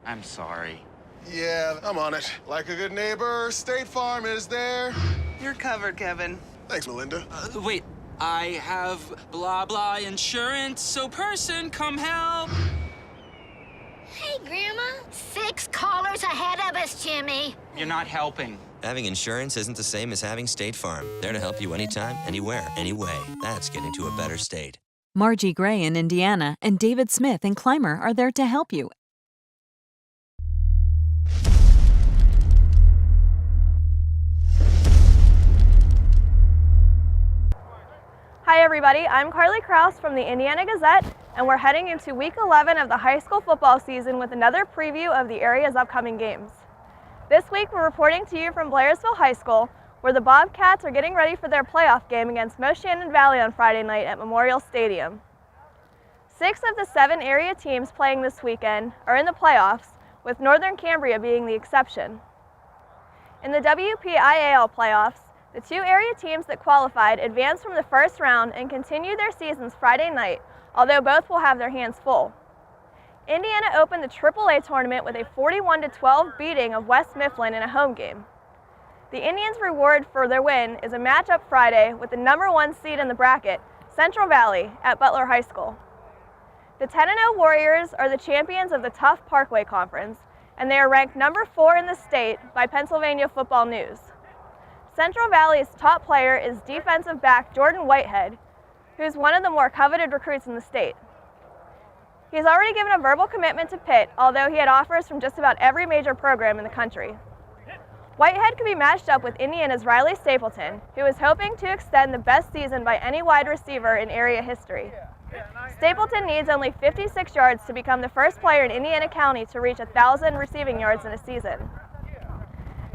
I'm sorry. Yeah, I'm on it. Like a good neighbor, State Farm is there. You're covered, Kevin. Thanks, Melinda. Wait, I have blah blah insurance, so person, come help. Hey, Grandma. 6 callers ahead of us, Jimmy. You're not helping. Having insurance isn't the same as having State Farm. There to help you anytime, anywhere, anyway. That's getting to a better state. Margie Gray in Indiana and David Smith in Clymer are there to help you. Hi everybody, I'm Carly Krouse from the Indiana Gazette, and we're heading into week 11 of the high school football season with another preview of the area's upcoming games. This week we're reporting to you from Blairsville High School, where the Bobcats are getting ready for their playoff game against Moshannon Valley on Friday night at Memorial Stadium. 6 of the 7 area teams playing this weekend are in the playoffs, with Northern Cambria being the exception. In the WPIAL playoffs, the 2 area teams that qualified advanced from the first round and continued their seasons Friday night, although both will have their hands full. Indiana opened the AAA tournament with a 41-12 beating of West Mifflin in a home game. The Indians' reward for their win is a matchup Friday with the number 1 seed in the bracket, Central Valley, at Butler High School. The 10-0 Warriors are the champions of the Tough Parkway Conference, and they are ranked number 4 in the state by Pennsylvania Football News. Central Valley's top player is defensive back Jordan Whitehead, who's one of the more coveted recruits in the state. He's already given a verbal commitment to Pitt, although he had offers from just about every major program in the country. Whitehead could be matched up with Indiana's Riley Stapleton, who is hoping to extend the best season by any wide receiver in area history. Stapleton needs only 56 yards to become the first player in Indiana County to reach 1,000 receiving yards in a season.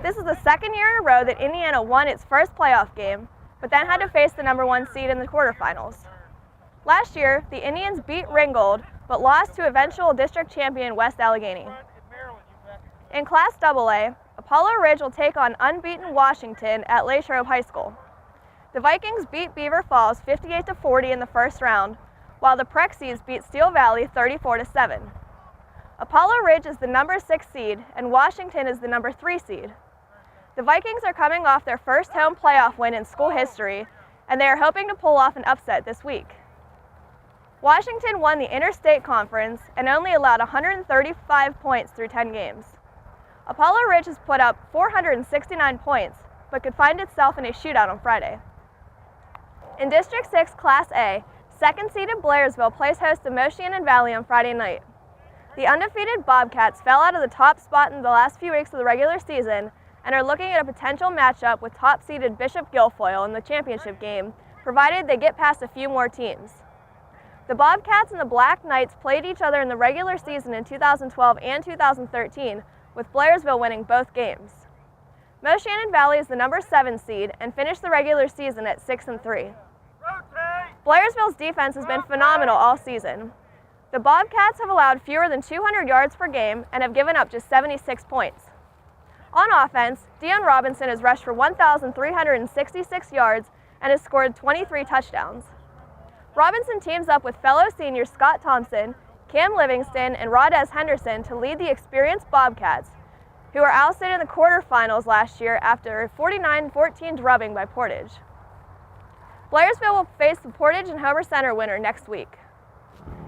This is the second year in a row that Indiana won its first playoff game, but then had to face the number 1 seed in the quarterfinals. Last year, the Indians beat Ringgold, but lost to eventual district champion West Allegheny. In Class AA, Apollo Ridge will take on unbeaten Washington at Latrobe High School. The Vikings beat Beaver Falls 58-40 in the first round, while the Prexies beat Steel Valley 34-7. Apollo Ridge is the number 6 seed, and Washington is the number 3 seed. The Vikings are coming off their first home playoff win in school history, and they are hoping to pull off an upset this week. Washington won the Interstate Conference and only allowed 135 points through 10 games. Apollo Ridge has put up 469 points, but could find itself in a shootout on Friday. In District 6 Class A, second-seeded Blairsville plays host to Moshannon Valley on Friday night. The undefeated Bobcats fell out of the top spot in the last few weeks of the regular season and are looking at a potential matchup with top-seeded Bishop Guilfoyle in the championship game, provided they get past a few more teams. The Bobcats and the Black Knights played each other in the regular season in 2012 and 2013, with Blairsville winning both games. Moshannon Valley is the number 7 seed and finished the regular season at 6-3. Blairsville's defense has been phenomenal all season. The Bobcats have allowed fewer than 200 yards per game and have given up just 76 points. On offense, Dion Robinson has rushed for 1,366 yards and has scored 23 touchdowns. Robinson teams up with fellow seniors Scott Thompson, Cam Livingston, and Rodez Henderson to lead the experienced Bobcats, who were ousted in the quarterfinals last year after a 49-14 drubbing by Portage. Blairsville will face the Portage and Homer Center winner next week.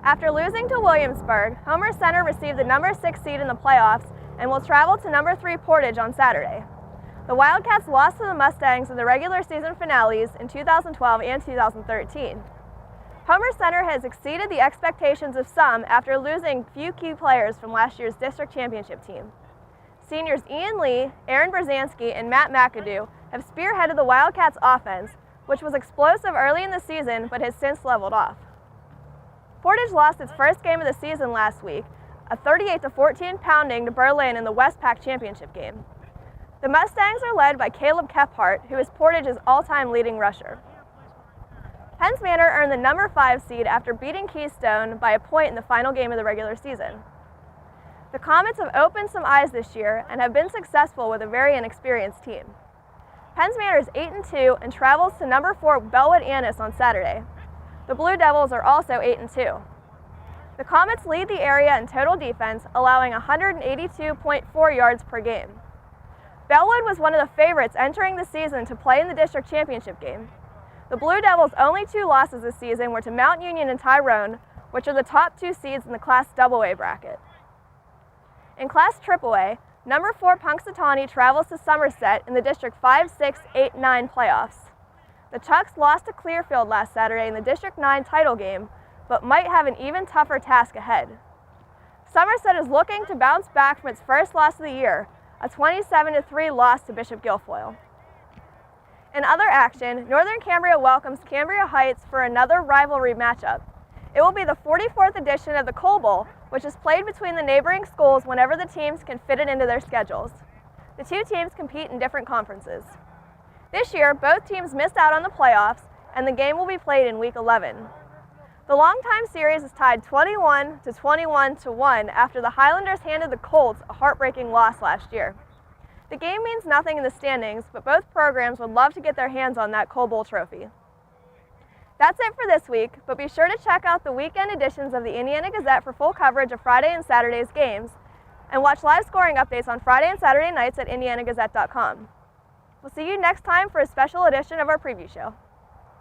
After losing to Williamsburg, Homer Center received the number 6 seed in the playoffs and will travel to number 3 Portage on Saturday. The Wildcats lost to the Mustangs in the regular season finales in 2012 and 2013. Homer Center has exceeded the expectations of some after losing few key players from last year's district championship team. Seniors Ian Lee, Aaron Brzezinski, and Matt McAdoo have spearheaded the Wildcats' offense, which was explosive early in the season but has since leveled off. Portage lost its first game of the season last week, a 38-14 pounding to Berlin in the Westpac championship game. The Mustangs are led by Caleb Kephart, who is Portage's all-time leading rusher. Penns Manor earned the number 5 seed after beating Keystone by a point in the final game of the regular season. The Comets have opened some eyes this year and have been successful with a very inexperienced team. Penns Manor is 8-2 and travels to number 4 Bellwood Annis on Saturday. The Blue Devils are also 8-2. The Comets lead the area in total defense, allowing 182.4 yards per game. Bellwood was one of the favorites entering the season to play in the district championship game. The Blue Devils' only 2 losses this season were to Mount Union and Tyrone, which are the top 2 seeds in the Class AA bracket. In Class AAA, number 4 Punxsutawney travels to Somerset in the District 5, 6, 8, 9 playoffs. The Chucks lost to Clearfield last Saturday in the District 9 title game, but might have an even tougher task ahead. Somerset is looking to bounce back from its first loss of the year, a 27-3 loss to Bishop Guilfoyle. In other action, Northern Cambria welcomes Cambria Heights for another rivalry matchup. It will be the 44th edition of the Coal Bowl, which is played between the neighboring schools whenever the teams can fit it into their schedules. The 2 teams compete in different conferences. This year, both teams missed out on the playoffs, and the game will be played in Week 11. The longtime series is tied 21-1 after the Highlanders handed the Colts a heartbreaking loss last year. The game means nothing in the standings, but both programs would love to get their hands on that Coal Bowl trophy. That's it for this week, but be sure to check out the weekend editions of the Indiana Gazette for full coverage of Friday and Saturday's games, and watch live scoring updates on Friday and Saturday nights at indianagazette.com. We'll see you next time for a special edition of our preview show.